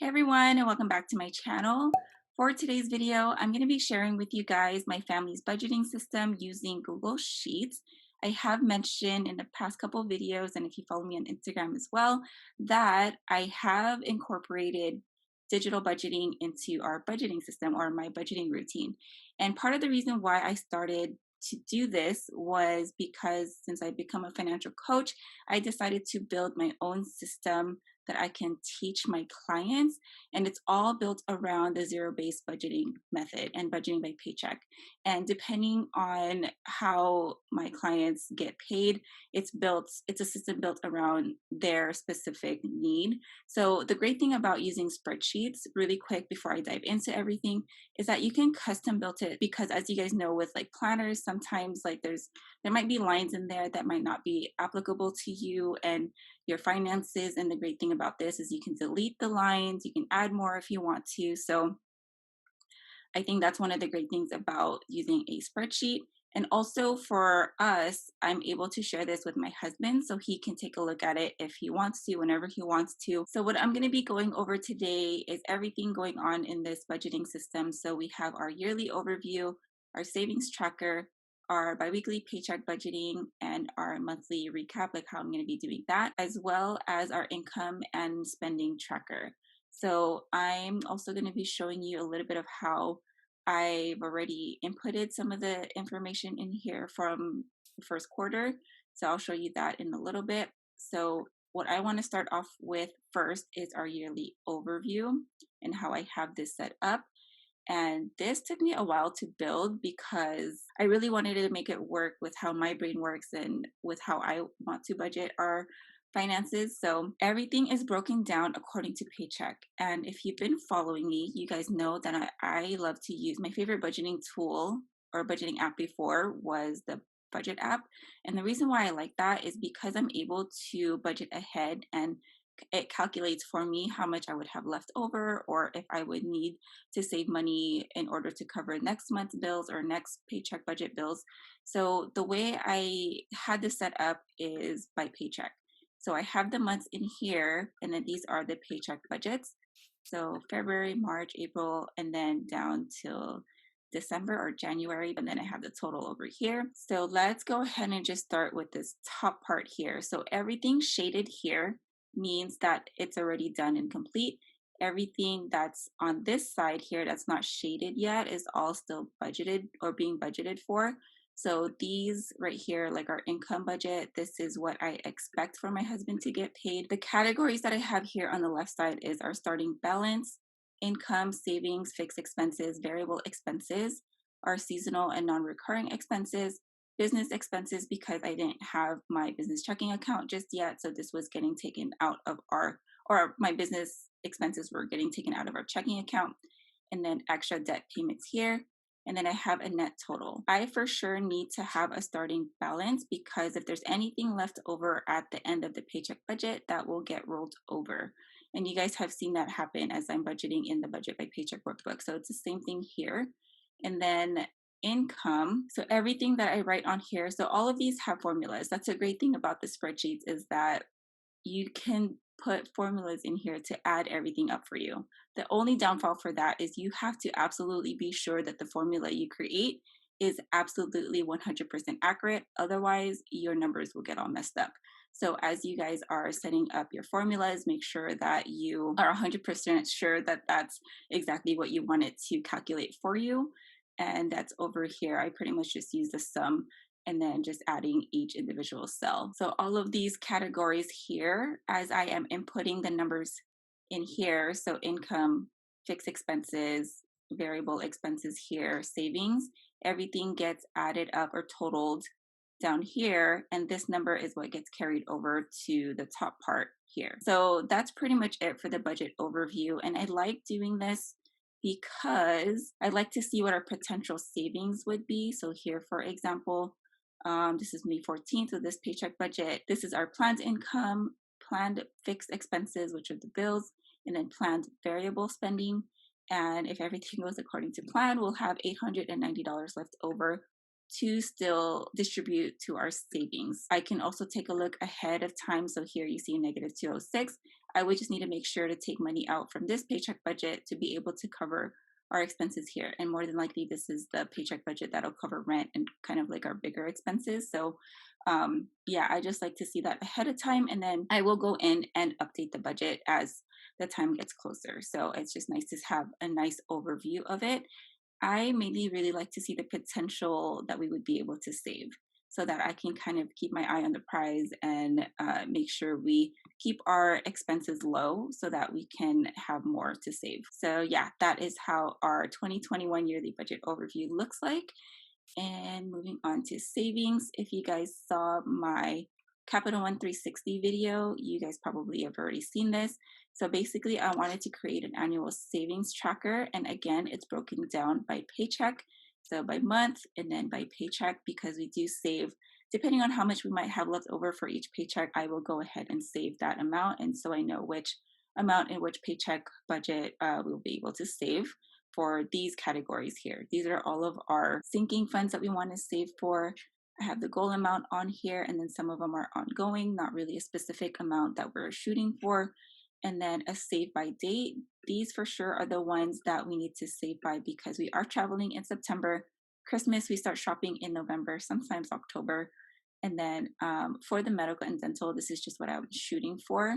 Hey everyone, and welcome back to my channel. For today's video, I'm going to be sharing with you guys my family's budgeting system using Google Sheets. I have mentioned in the past couple videos, and if you follow me on Instagram as well, that I have incorporated digital budgeting into our budgeting system or my budgeting routine. And part of the reason why I started to do this was because since I've become a financial coach, I decided to build my own system that I can teach my clients. And it's all built around the zero-based budgeting method and budgeting by paycheck. And depending on how my clients get paid, it's a system built around their specific need. So the great thing about using spreadsheets, really quick before I dive into everything, is that you can custom build it because as you guys know with like planners, sometimes like there might be lines in there that might not be applicable to you and your finances. And the great thing about this is you can delete the lines, you can add more if you want to. So I think that's one of the great things about using a spreadsheet. And also for us, I'm able to share this with my husband so he can take a look at it if he wants to, whenever he wants to. So what I'm going to be going over today is everything going on in this budgeting system. So we have our yearly overview, our savings tracker, our biweekly paycheck budgeting, and our monthly recap, like how I'm going to be doing that, as well as our income and spending tracker. So I'm also going to be showing you a little bit of how I've already inputted some of the information in here from the first quarter. So I'll show you that in a little bit. So what I want to start off with first is our yearly overview and how I have this set up. And this took me a while to build because I really wanted to make it work with how my brain works and with how I want to budget our finances. So everything is broken down according to Paycheck. And if you've been following me, you guys know that I love to use my favorite budgeting tool or budgeting app before was the budget app. And the reason why I like that is because I'm able to budget ahead and it calculates for me how much I would have left over or if I would need to save money in order to cover next month's bills or next paycheck budget bills. So the way I had this set up is by paycheck. So I have the months in here, and then these are the paycheck budgets. So February, March, April, and then down till December or January, and then I have the total over here. So let's go ahead and just start with this top part here. So everything shaded here means that it's already done and complete. Everything that's on this side here that's not shaded yet is all still budgeted or being budgeted for. So these right here, like our income budget, this is what I expect for my husband to get paid. The categories that I have here on the left side is our starting balance, income, savings, fixed expenses, variable expenses, our seasonal and non-recurring expenses, business expenses because I didn't have my business checking account just yet. So this was getting taken out of or my business expenses were getting taken out of our checking account. And then extra debt payments here. And then I have a net total. I for sure need to have a starting balance because if there's anything left over at the end of the paycheck budget, that will get rolled over. And you guys have seen that happen as I'm budgeting in the budget by paycheck workbook. So it's the same thing here. And then income. So everything that I write on here, so all of these have formulas. That's a great thing about the spreadsheets is that you can put formulas in here to add everything up for you. The only downfall for that is you have to absolutely be sure that the formula you create is absolutely 100% accurate. Otherwise, your numbers will get all messed up. So as you guys are setting up your formulas, make sure that you are 100% sure that that's exactly what you want it to calculate for you. And that's over here. I pretty much just use the sum and then just adding each individual cell. So all of these categories here, as I am inputting the numbers in here, so income, fixed expenses, variable expenses here, savings, everything gets added up or totaled down here, and this number is what gets carried over to the top part here. So that's pretty much it for the budget overview, and I like doing this because I like to see what our potential savings would be. So here, for example, this is May 14th with this paycheck budget. This is our planned income, planned fixed expenses, which are the bills, and then planned variable spending. And if everything goes according to plan, we'll have $890 left over to still distribute to our savings. I can also take a look ahead of time. So here you see negative 206. I would just need to make sure to take money out from this paycheck budget to be able to cover our expenses here. And more than likely, this is the paycheck budget that'll cover rent and kind of like our bigger expenses. So yeah, I just like to see that ahead of time. And then I will go in and update the budget as the time gets closer. So it's just nice to have a nice overview of it. I mainly really like to see the potential that we would be able to save so that I can kind of keep my eye on the prize and make sure we keep our expenses low so that we can have more to save. So yeah, that is how our 2021 yearly budget overview looks like. And moving on to savings, if you guys saw my Capital One 360 video, you guys probably have already seen this. So basically, I wanted to create an annual savings tracker. And again, it's broken down by paycheck. So by month and then by paycheck, because we do save, depending on how much we might have left over for each paycheck, I will go ahead and save that amount. And so I know which amount in which paycheck budget we'll be able to save for these categories here. These are all of our sinking funds that we want to save for. I have the goal amount on here, and then some of them are ongoing, not really a specific amount that we're shooting for. And then a save by date. These for sure are the ones that we need to save by because we are traveling in September. Christmas, we start shopping in November, sometimes October. And then for the medical and dental, this is just what I was shooting for.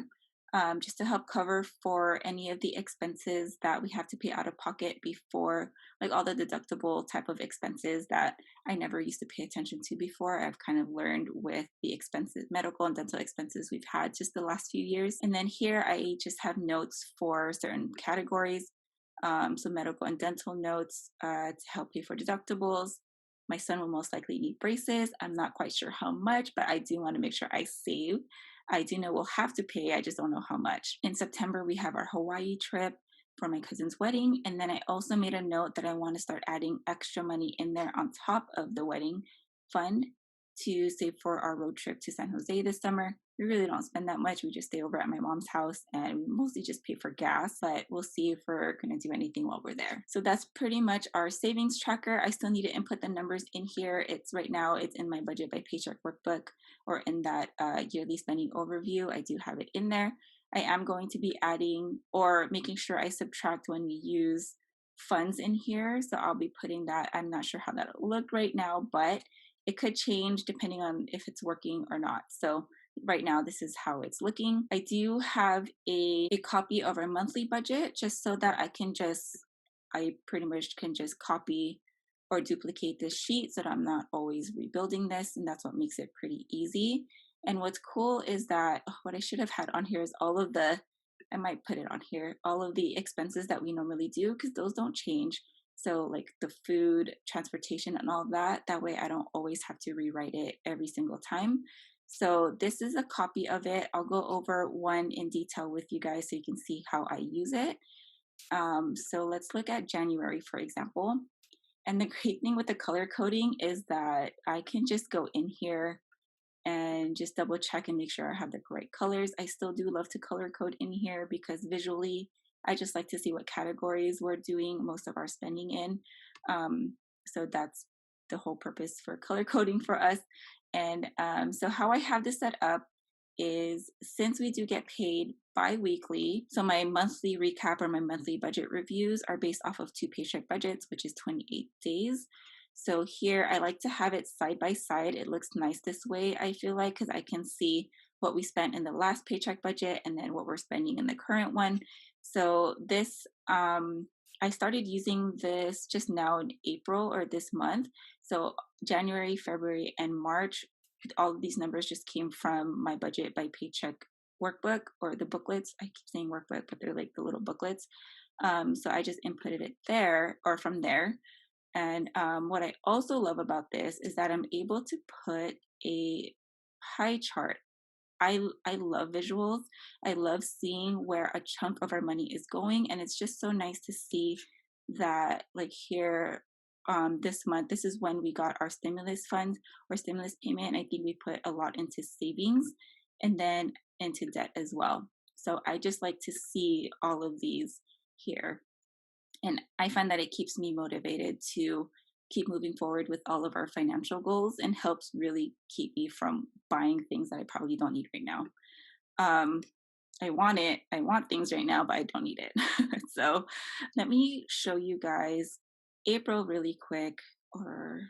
Just to help cover for any of the expenses that we have to pay out of pocket before, like all the deductible type of expenses that I never used to pay attention to before. I've kind of learned with the expenses, medical and dental expenses we've had just the last few years. And then here I just have notes for certain categories. So medical and dental notes to help pay for deductibles. My son will most likely need braces. I'm not quite sure how much, but I do want to make sure I save. I do know we'll have to pay, I just don't know how much. In September, we have our Hawaii trip for my cousin's wedding. And then I also made a note that I want to start adding extra money in there on top of the wedding fund to save for our road trip to San Jose this summer. We really don't spend that much. We just stay over at my mom's house and we mostly just pay for gas, but we'll see if we're going to do anything while we're there. So that's pretty much our savings tracker. I still need to input the numbers in here. It's right now, it's in my budget by paycheck workbook or in that yearly spending overview. I do have it in there. I am going to be adding or making sure I subtract when we use funds in here. So I'll be putting that. I'm not sure how that'll look right now, but it could change depending on if it's working or not. So right now, this is how it's looking. I do have a copy of our monthly budget just so that I pretty much can just copy or duplicate this sheet so that I'm not always rebuilding this. And that's what makes it pretty easy. And what's cool is that what I should have had on here is I might put it on here, all of the expenses that we normally do because those don't change. So like the food, transportation, and all of that. That way I don't always have to rewrite it every single time. So this is a copy of it. I'll go over one in detail with you guys so you can see how I use it. So let's look at January, for example. And the great thing with the color coding is that I can just go in here and just double check and make sure I have the correct colors. I still do love to color code in here because visually, I just like to see what categories we're doing most of our spending in. So that's the whole purpose for color coding for us. And so how I have this set up is since we do get paid bi-weekly, so my monthly recap or my monthly budget reviews are based off of 2 paycheck budgets, which is 28 days. So here I like to have it side by side. It looks nice this way, I feel like, because I can see what we spent in the last paycheck budget and then what we're spending in the current one. So this, I started using this just now in April or this month. So January, February, and March, all of these numbers just came from my budget by paycheck workbook or the booklets. I keep saying workbook, but they're like the little booklets. So I just inputted it there or from there. And what I also love about this is that I'm able to put a pie chart. I love visuals. I love seeing where a chunk of our money is going. And it's just so nice to see that like here this month, this is when we got our stimulus fund or stimulus payment. I think we put a lot into savings and then into debt as well. So I just like to see all of these here. And I find that it keeps me motivated to keep moving forward with all of our financial goals and helps really keep me from buying things that I probably don't need right now. Um, I want things right now, but I don't need it. So let me show you guys April really quick, or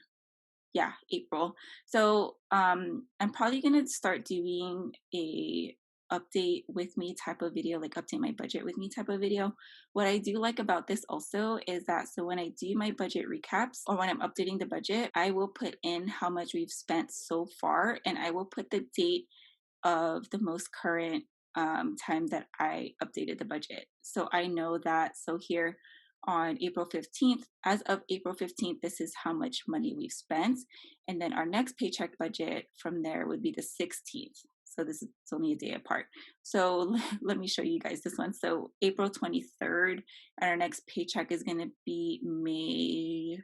yeah, April. So I'm probably gonna start doing a update with me type of video, like update my budget with me type of video. What I do like about this also is that, so when I do my budget recaps or when I'm updating the budget, I will put in how much we've spent so far, and I will put the date of the most current time that I updated the budget. So I know that, so here on April 15th, as of April 15th, this is how much money we've spent. And then our next paycheck budget from there would be the 16th. So this is, it's only a day apart. So let me show you guys this one. So April 23rd, and our next paycheck is going to be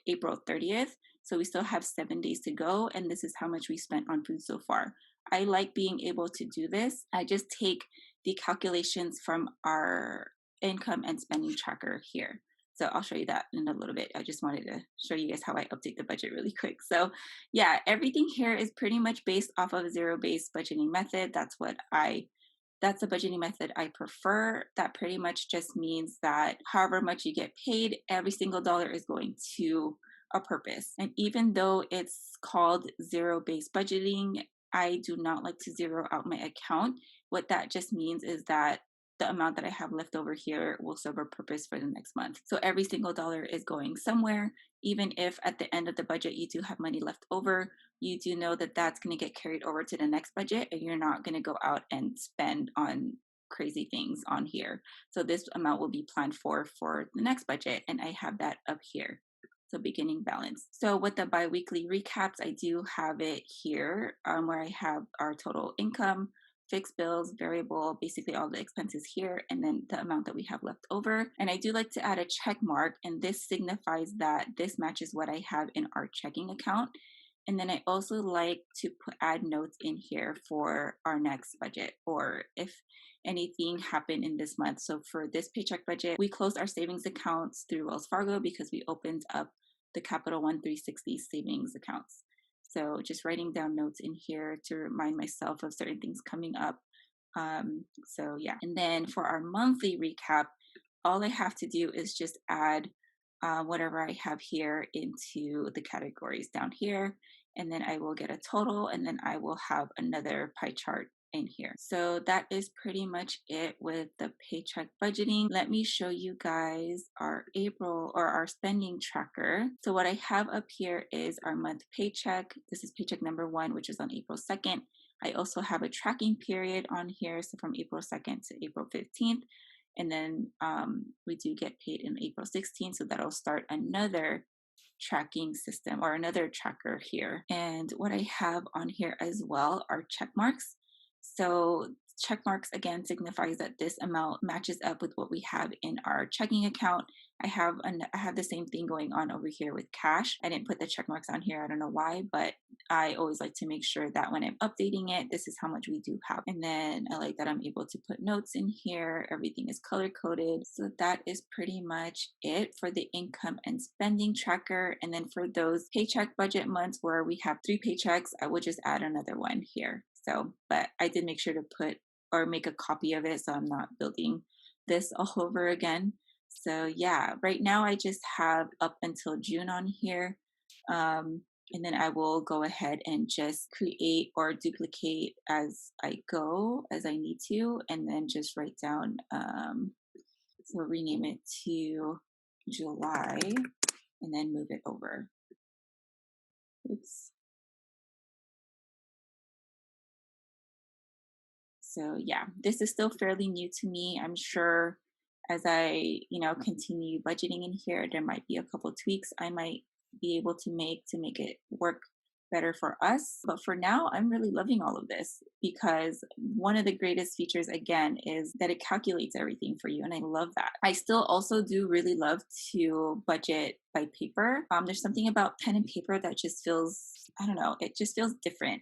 April 30th. So we still have 7 days to go. And this is how much we spent on food so far. I like being able to do this. I just take the calculations from our income and spending tracker here. So I'll show you that in a little bit. I just wanted to show you guys how I update the budget really quick. So yeah, everything here is pretty much based off of a zero-based budgeting method. That's the budgeting method I prefer. That pretty much just means that however much you get paid, every single dollar is going to a purpose. And even though it's called zero-based budgeting, I do not like to zero out my account. What that just means is that the amount that I have left over here will serve a purpose for the next month. So every single dollar is going somewhere. Even if at the end of the budget you do have money left over, you do know that that's going to get carried over to the next budget, and you're not going to go out and spend on crazy things on here. So this amount will be planned for the next budget, and I have that up here. So beginning balance. So with the biweekly recaps, I do have it here where I have our total income, fixed bills, variable, basically all the expenses here, and then the amount that we have left over. And I do like to add a check mark, and this signifies that this matches what I have in our checking account. And then I also like to add notes in here for our next budget, or if anything happened in this month. So for this paycheck budget, we closed our savings accounts through Wells Fargo because we opened up the Capital One 360 savings accounts. So just writing down notes in here to remind myself of certain things coming up. So yeah. And then for our monthly recap, all I have to do is just add whatever I have here into the categories down here. And then I will get a total, and then I will have another pie chart in here. So that is pretty much it with the paycheck budgeting. Let me show you guys our April or our spending tracker. So what I have up here is our month paycheck. This is paycheck number 1, which is on April 2nd. I also have a tracking period on here. So from April 2nd to April 15th. And then we do get paid in April 16th. So that'll start another tracking system or another tracker here. And what I have on here as well are check marks. So check marks again signifies that this amount matches up with what we have in our checking account. I have the same thing going on over here with cash. I didn't put the check marks on here. I don't know why, but I always like to make sure that when I'm updating it, this is how much we do have. And then I like that I'm able to put notes in here. Everything is color coded. So that is pretty much it for the income and spending tracker. And then for those paycheck budget months where we have 3 paychecks, I will just add another one here. So, but I did make sure to put or make a copy of it so I'm not building this all over again. So yeah, right now I just have up until June on here. And then I will go ahead and just create or duplicate as I go, as I need to, and then just write down, so rename it to July and then move it over. Oops. So yeah, this is still fairly new to me. I'm sure as I, continue budgeting in here, there might be a couple tweaks I might be able to make it work better for us. But for now, I'm really loving all of this because one of the greatest features again is that it calculates everything for you. And I love that. I still also do really love to budget by paper. There's something about pen and paper that just feels I don't know, it just feels different.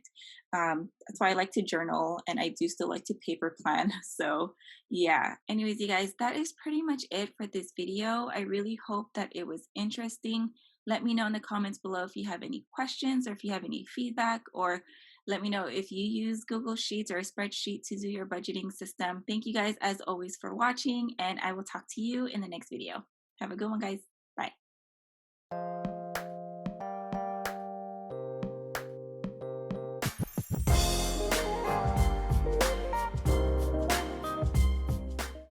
That's why I like to journal and I do still like to paper plan. So, yeah. Anyways, you guys, that is pretty much it for this video. I really hope that it was interesting. Let me know in the comments below if you have any questions or if you have any feedback, or let me know if you use Google Sheets or a spreadsheet to do your budgeting system. Thank you guys, as always, for watching, and I will talk to you in the next video. Have a good one, guys. Bye.